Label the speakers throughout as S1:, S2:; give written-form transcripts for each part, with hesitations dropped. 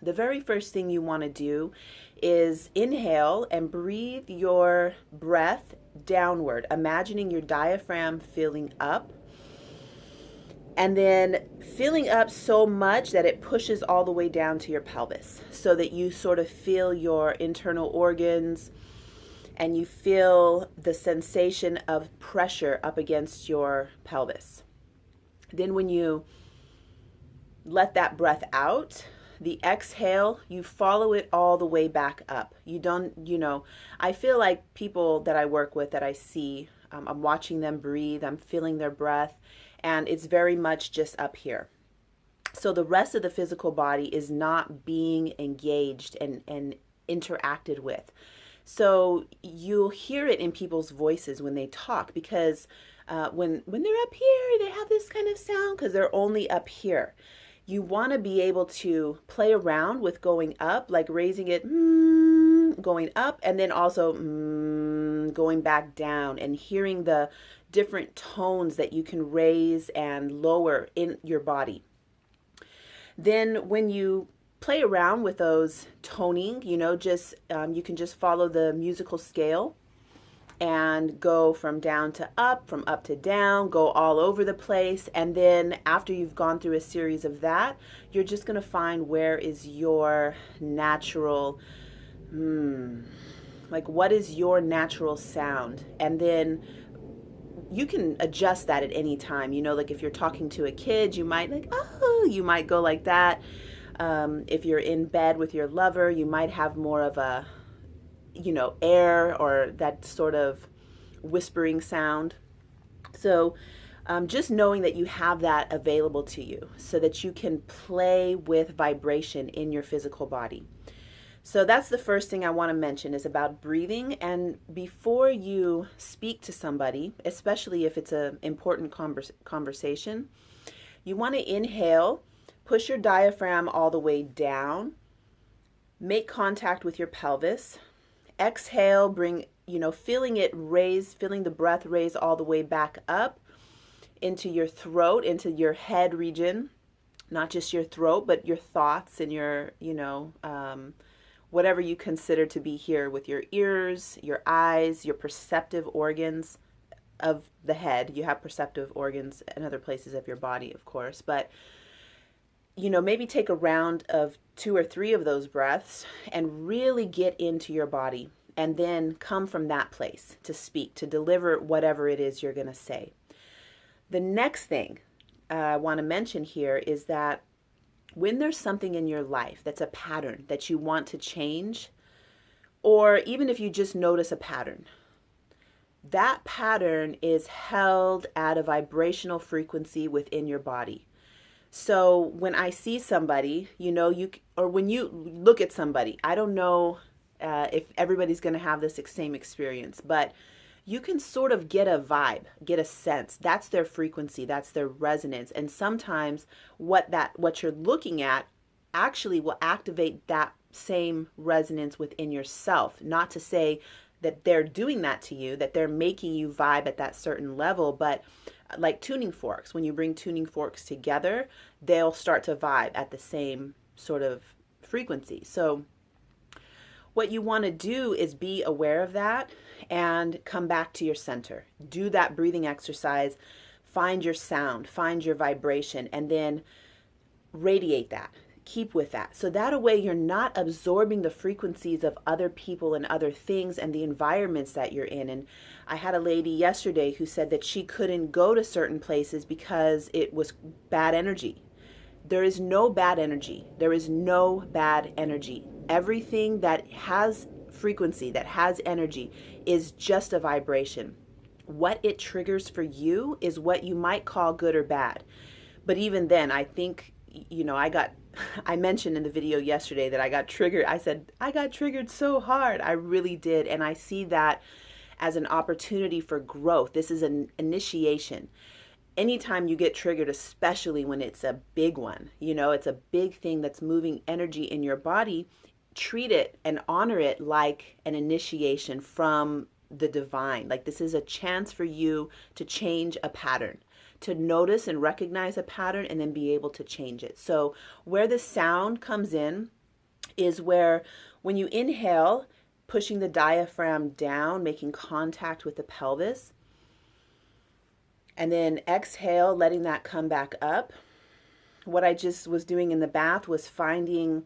S1: The very first thing you want to do is inhale and breathe your breath downward, imagining your diaphragm filling up and then filling up so much that it pushes all the way down to your pelvis so that you sort of feel your internal organs and you feel the sensation of pressure up against your pelvis. Then when you let that breath out, the exhale, you follow it all the way back up. You don't, I feel like people that I work with, that I see, I'm watching them breathe, I'm feeling their breath, and it's very much just up here. So the rest of the physical body is not being engaged and interacted with. So you'll hear it in people's voices when they talk, because when they're up here, they have this kind of sound because they're only up here. You want to be able to play around with going up, like raising it, going up, and then also going back down, and hearing the different tones that you can raise and lower in your body. Then when you play around with those toning, just you can just follow the musical scale and go from down to up, from up to down, go all over the place. And then after you've gone through a series of that, you're just going to find where is your natural, like what is your natural sound? And then you can adjust that at any time. Like if you're talking to a kid, you might you might go like that. If you're in bed with your lover, you might have more of a, air or that sort of whispering sound. So just knowing that you have that available to you so that you can play with vibration in your physical body. So that's the first thing I want to mention is about breathing. And before you speak to somebody, especially if it's an important conversation, you want to inhale, push your diaphragm all the way down, make contact with your pelvis. Exhale, bring, feeling it raise, feeling the breath raise all the way back up into your throat, into your head region, not just your throat, but your thoughts and your, whatever you consider to be here with your ears, your eyes, your perceptive organs of the head. You have perceptive organs in other places of your body, of course, but maybe take a round of 2 or 3 of those breaths and really get into your body, and then come from that place to speak, to deliver whatever it is you're going to say. The next thing I want to mention here is that when there's something in your life that's a pattern that you want to change, or even if you just notice a pattern, that pattern is held at a vibrational frequency within your body. So when I see somebody, or when you look at somebody, I don't know if everybody's going to have this same experience, but you can sort of get a vibe, get a sense. That's their frequency, that's their resonance. And sometimes what you're looking at actually will activate that same resonance within yourself. Not to say that they're doing that to you, that they're making you vibe at that certain level, but like tuning forks, when you bring tuning forks together, they'll start to vibe at the same sort of frequency. So what you want to do is be aware of that and come back to your center. Do that breathing exercise, find your sound, find your vibration, and then radiate that. Keep with that. So that way you're not absorbing the frequencies of other people and other things and the environments that you're in. And I had a lady yesterday who said that she couldn't go to certain places because it was bad energy. There is no bad energy. There is no bad energy. Everything that has frequency, that has energy, is just a vibration. What it triggers for you is what you might call good or bad. But even then, I think, I mentioned in the video yesterday that I got triggered. I said, I got triggered so hard. I really did. And I see that as an opportunity for growth. This is an initiation. Anytime you get triggered, especially when it's a big one, it's a big thing that's moving energy in your body, treat it and honor it like an initiation from the divine. Like this is a chance for you to change a pattern, to notice and recognize a pattern and then be able to change it. So where the sound comes in is where when you inhale, pushing the diaphragm down, making contact with the pelvis, and then exhale, letting that come back up. What I just was doing in the bath was finding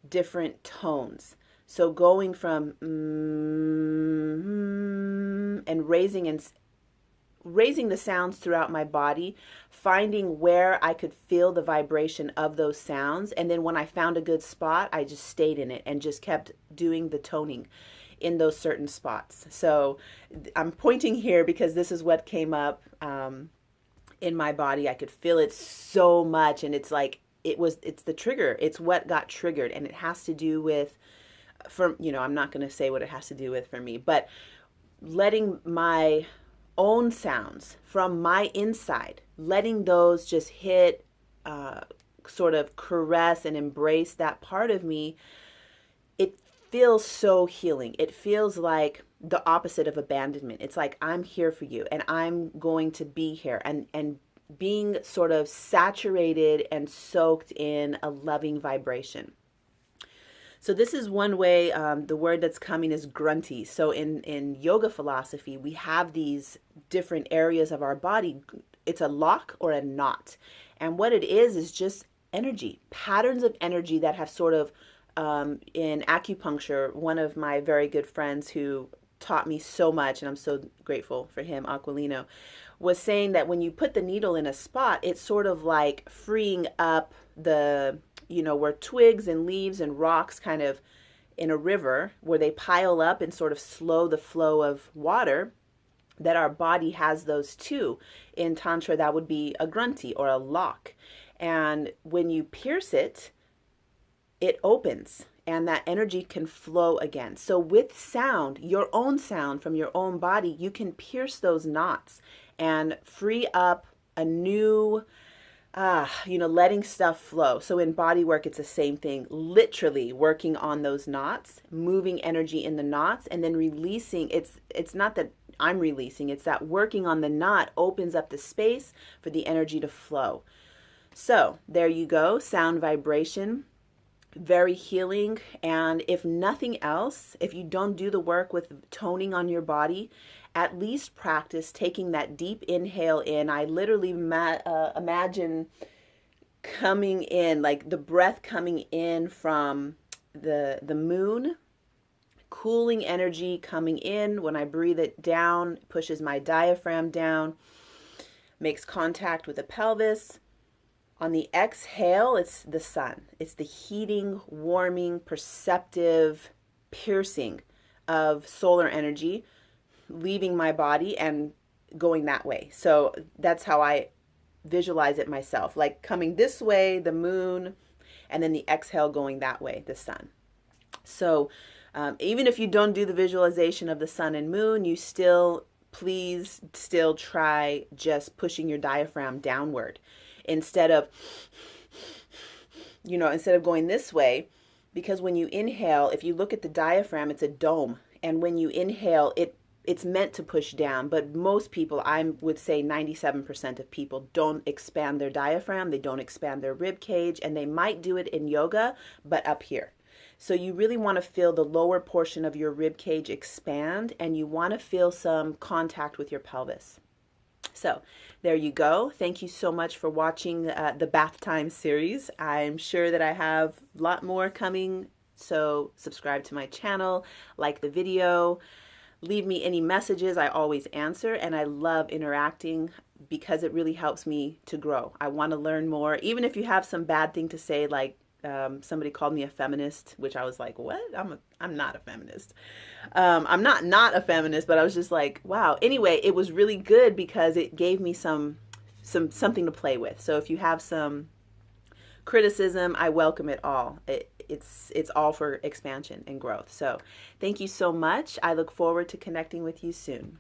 S1: different tones. So going from and raising the sounds throughout my body, finding where I could feel the vibration of those sounds. And then when I found a good spot, I just stayed in it and just kept doing the toning in those certain spots. So I'm pointing here because this is what came up in my body. I could feel it so much, and it's like it's the trigger. It's what got triggered, and it has to do with, I'm not going to say what it has to do with for me, but letting my own sounds from my inside, letting those just hit, sort of caress and embrace that part of me. It feels so healing. It feels like the opposite of abandonment. It's like, I'm here for you and I'm going to be here, and being sort of saturated and soaked in a loving vibration. So this is one way. The word that's coming is grunty. So in yoga philosophy, we have these different areas of our body. It's a lock or a knot. And what it is just energy, patterns of energy that have sort of, in acupuncture, one of my very good friends who taught me so much, and I'm so grateful for him, Aquilino, was saying that when you put the needle in a spot, it's sort of like freeing up the, where twigs and leaves and rocks kind of in a river, where they pile up and sort of slow the flow of water, that our body has those too. In Tantra, that would be a grunty or a lock. And when you pierce it, it opens and that energy can flow again. So with sound, your own sound from your own body, you can pierce those knots and free up a new, letting stuff flow. So in body work, it's the same thing, literally working on those knots, moving energy in the knots, and then releasing. It's not that I'm releasing, it's that working on the knot opens up the space for the energy to flow. So there you go, sound vibration. Very healing. And if nothing else, if you don't do the work with toning on your body, at least practice taking that deep inhale in. I literally imagine coming in, like the breath coming in from the moon, cooling energy coming in. When I breathe it down, it pushes my diaphragm down, makes contact with the pelvis. On the exhale, it's the sun. It's the heating, warming, perceptive, piercing of solar energy leaving my body and going that way. So that's how I visualize it myself, like coming this way, the moon, and then the exhale going that way, the sun. So even if you don't do the visualization of the sun and moon, please still try just pushing your diaphragm downward. Instead of going this way, because when you inhale, if you look at the diaphragm, it's a dome. And when you inhale, it's meant to push down. But most people, I would say 97% of people, don't expand their diaphragm. They don't expand their rib cage. And they might do it in yoga, but up here. So you really want to feel the lower portion of your rib cage expand. And you want to feel some contact with your pelvis. So there you go. Thank you so much for watching the Bath Time series. I'm sure that I have a lot more coming. So subscribe to my channel, like the video, leave me any messages. I always answer, and I love interacting because it really helps me to grow. I want to learn more. Even if you have some bad thing to say, like somebody called me a feminist, which I was like, what? I'm not a feminist. I'm not a feminist, but I was just like, wow. Anyway, it was really good because it gave me something to play with. So if you have some criticism, I welcome it all. It's all for expansion and growth. So thank you so much. I look forward to connecting with you soon.